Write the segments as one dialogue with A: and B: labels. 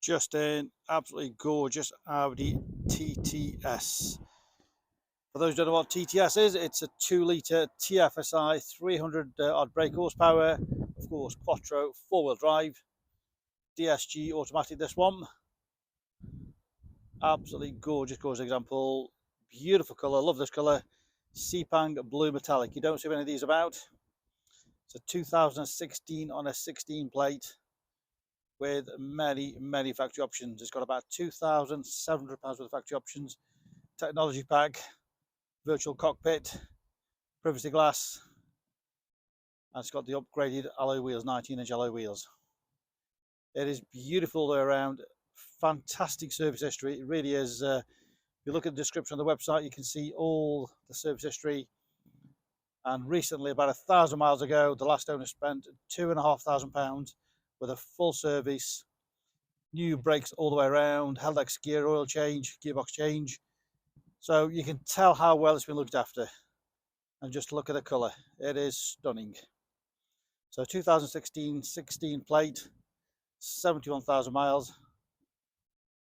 A: Just in, absolutely gorgeous Audi TTS. For those who don't know what TTS is, it's a 2-litre TFSI, 300 odd brake horsepower, of course quattro, 4-wheel drive, DSG automatic this one. Absolutely gorgeous, gorgeous example. Beautiful colour, love this colour. Sepang Blue metallic. You don't see any of these about. It's a 2016 on a 16 plate with many factory options. It's got about £2,700 worth of factory options. Technology pack, virtual cockpit, privacy glass, and it's got the upgraded alloy wheels, 19-inch alloy wheels. It is beautiful all the way around. Fantastic service history. It really is. If you look at the description on the website, you can see all the service history. And recently, about 1,000 miles ago, the last owner spent £2,500 with a full service, new brakes all the way around, Heldex gear oil change, gearbox change. So you can tell how well it's been looked after. And just look at the colour. It is stunning. So 2016 16 plate, 71,000 miles.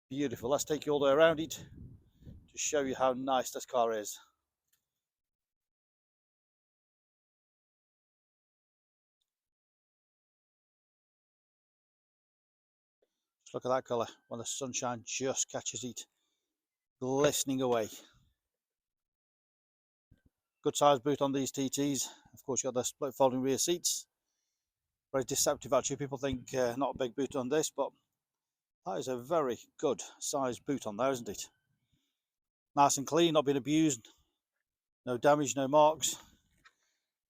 A: Beautiful. Let's take you all the way around it to show you how nice this car is. Just look at that colour when the sunshine just catches it, glistening away. Good size boot on these TTs. Of course, you've got the split folding rear seats. Very deceptive actually. People think not a big boot on this, but that is a very good size boot on there, isn't it? Nice and clean, not been abused, no damage, no marks.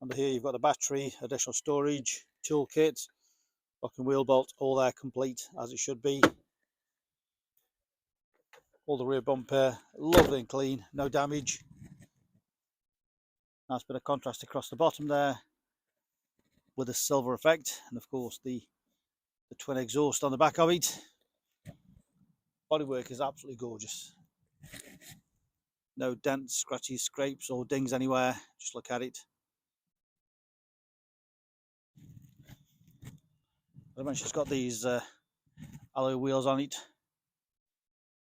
A: Under here you've got the battery, additional storage, toolkit, lock and wheel bolt, all there complete as it should be. All the rear bumper, lovely and clean, no damage. Nice bit of contrast across the bottom there with a silver effect, and of course the twin exhaust on the back of it. Bodywork is absolutely gorgeous. No dents, scratches, scrapes or dings anywhere. Just look at it. I mentioned it's got these alloy wheels on it.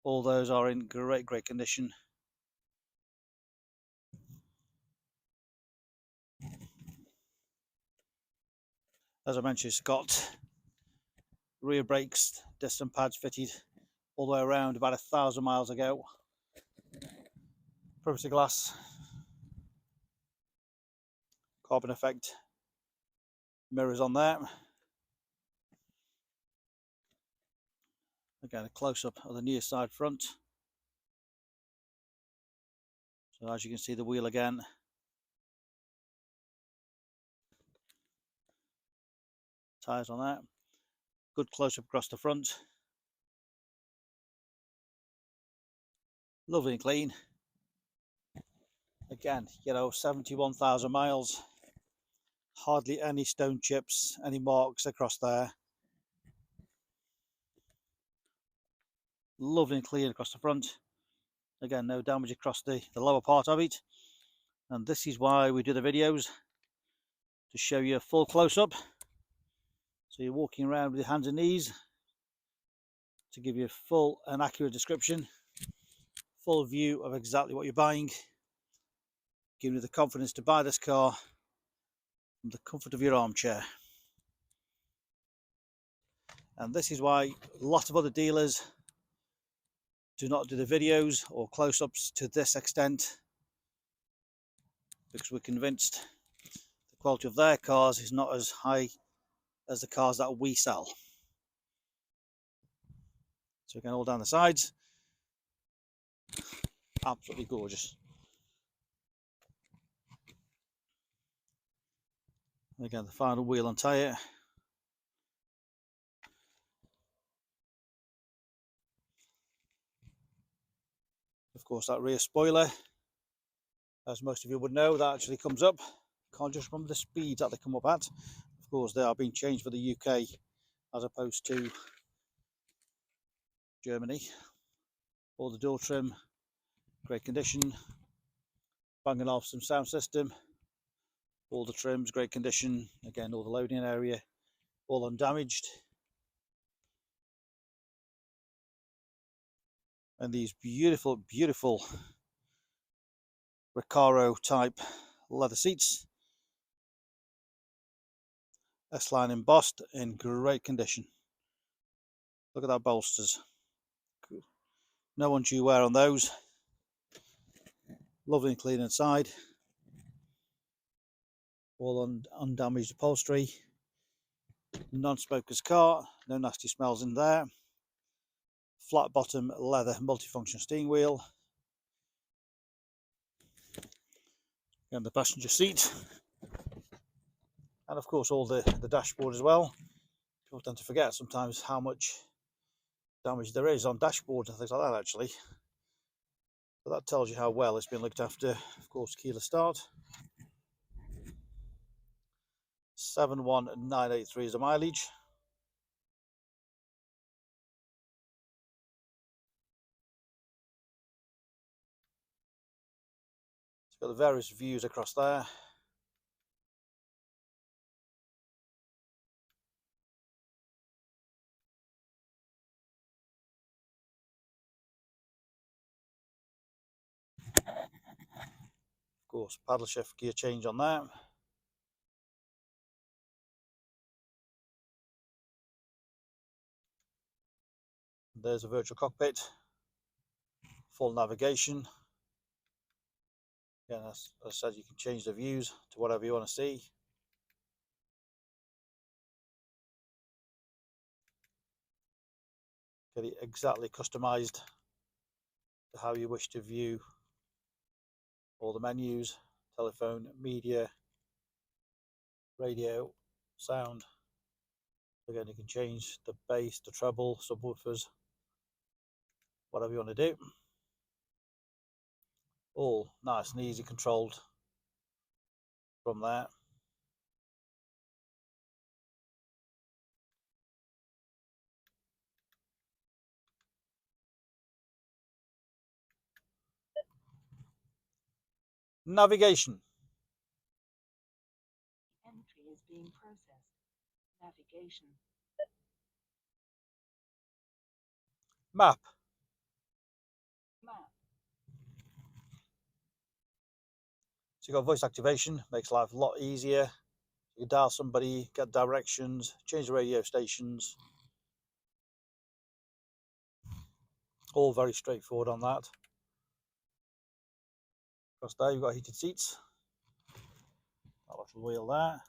A: All those are in great condition. As I mentioned, it's got rear brakes, disc and pads fitted all the way around about 1,000 miles ago. Privacy glass, carbon effect mirrors on there. Again, a close-up of the near side front. So as you can see, the wheel again. Tyres on that. Good close-up across the front. Lovely and clean. Again, 71,000 miles. Hardly any stone chips, any marks across there. Lovely and clean across the front. Again, no damage across the lower part of it. And this is why we do the videos, to show you a full close-up. So you're walking around with your hands and knees to give you a full and accurate description, full view of exactly what you're buying, giving you the confidence to buy this car from the comfort of your armchair. And this is why a lot of other dealers do not do the videos or close-ups to this extent, because we're convinced the quality of their cars is not as high as the cars that we sell. So again, all down the sides, absolutely gorgeous. And again, the final wheel and tyre. Of course, that rear spoiler, as most of you would know, that actually comes up. Can't just remember the speeds that they come up at. Of course, they are being changed for the UK as opposed to Germany. All the door trim, great condition. Bang & Olufsen sound system. All the trims, great condition. Again, all the loading area, all undamaged. And these beautiful, beautiful Recaro type leather seats. S-line embossed in great condition. Look at that bolsters. No undue wear on those. Lovely and clean inside. All undamaged upholstery. Non-smoker's car. No nasty smells in there. Flat bottom leather multifunction steering wheel. And the passenger seat. And of course all the dashboard as well. People tend to forget sometimes how much damage there is on dashboards and things like that actually. But that tells you how well it's been looked after. Of course, keyless start. 71983 is the mileage. It's got the various views across there. Of course, paddle shift gear change on there. There's a virtual cockpit. Full navigation. Again, as I said, you can change the views to whatever you want to see. Get it exactly customized to how you wish to view all the menus, telephone, media, radio, sound. Again, you can change the bass, the treble, subwoofers, whatever you want to do. All nice and easy controlled from there. Navigation.
B: Entry is being processed. Navigation.
A: Map.
B: Map.
A: So you've got voice activation, makes life a lot easier. You dial somebody, get directions, change the radio stations. All very straightforward on that. Across there, you've got heated seats. That little wheel there.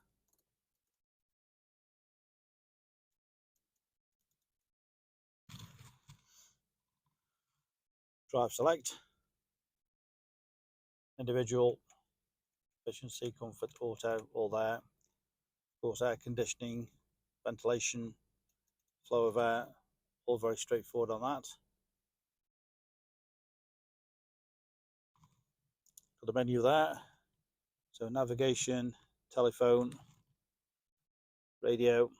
A: Drive select. Individual, efficiency, comfort, auto, all there. Of course, air conditioning, ventilation, flow of air, all very straightforward on that. Got the menu there. So navigation, telephone, radio.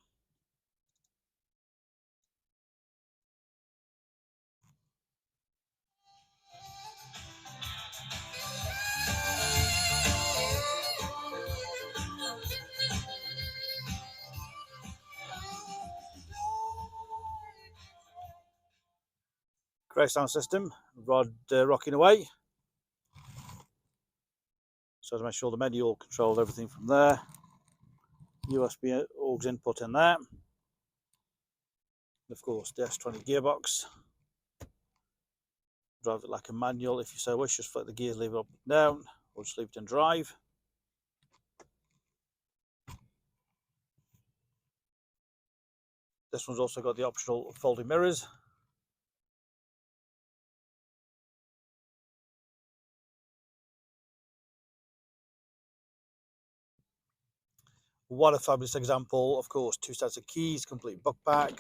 A: Great sound system, rod rocking away. So to make sure the menu all controls everything from there. USB aux input in there. And of course, the S-Tronic gearbox. Drive it like a manual if you so wish. Just flick the gears, leave it up and down, or just leave it in drive. This one's also got the optional folding mirrors. What a fabulous example. Of course, 2 sets of keys, complete book pack.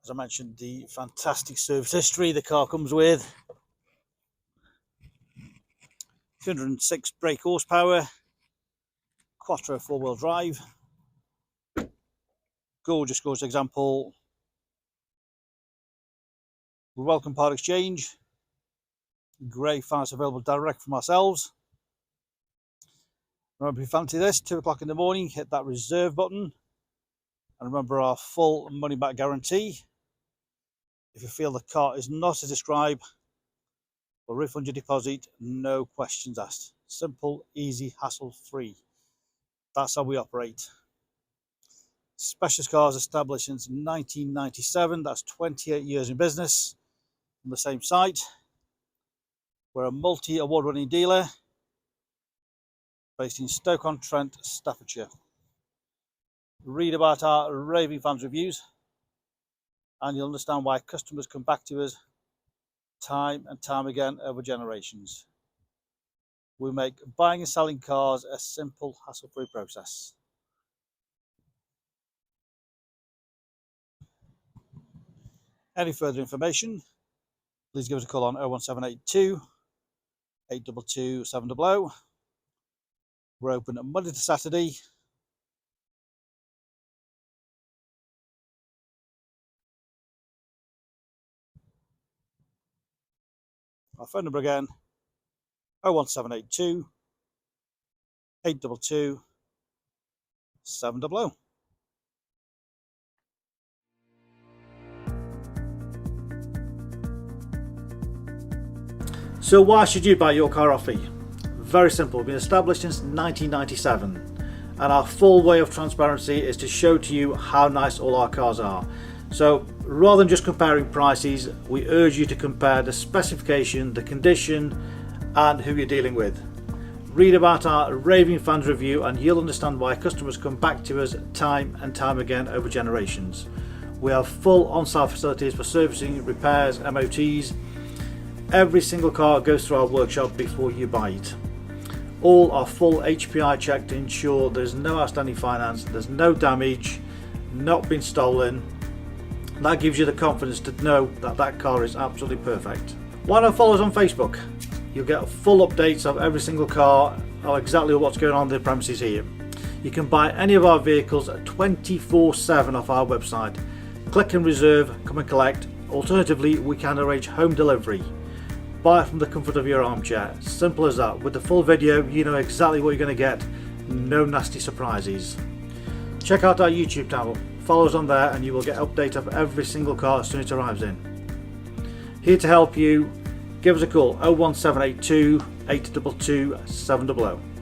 A: As I mentioned, the fantastic service history the car comes with. 206 brake horsepower. Quattro 4-wheel drive. Gorgeous, gorgeous example. We welcome part exchange. Great finance available direct from ourselves. Remember, if you fancy this, 2 o'clock in the morning, hit that reserve button. And remember our full money back guarantee. If you feel the car is not as described, we'll refund your deposit, no questions asked. Simple, easy, hassle-free. That's how we operate. Specialist Cars established since 1997. That's 28 years in business on the same site. We're a multi-award-winning dealer based in Stoke-on-Trent, Staffordshire. Read about our raving fans reviews and you'll understand why customers come back to us time and time again over generations. We make buying and selling cars a simple, hassle-free process. Any further information, please give us a call on 01782 822 700. We're open Monday to Saturday. Our phone number again, 01782 822 700. So why should you buy your car off me? Very simple. We've been established since 1997 and our full way of transparency is to show to you how nice all our cars are. So rather than just comparing prices, we urge you to compare the specification, the condition and who you're dealing with. Read about our raving fans review and you'll understand why customers come back to us time and time again over generations. We have full on-site facilities for servicing, repairs, MOTs. Every single car goes through our workshop before you buy it. All are full HPI checked to ensure there's no outstanding finance, there's no damage, not been stolen. That gives you the confidence to know that that car is absolutely perfect. Why not follow us on Facebook? You'll get full updates of every single car, or exactly what's going on in the premises here. You can buy any of our vehicles 24/7 off our website. Click and reserve, come and collect. Alternatively, we can arrange home delivery. Buy it from the comfort of your armchair. Simple as that. With the full video, you know exactly what you're going to get. No nasty surprises. Check out our YouTube channel. Follow us on there and you will get updates of every single car as soon as it arrives in. Here to help you, give us a call 01782 822 700.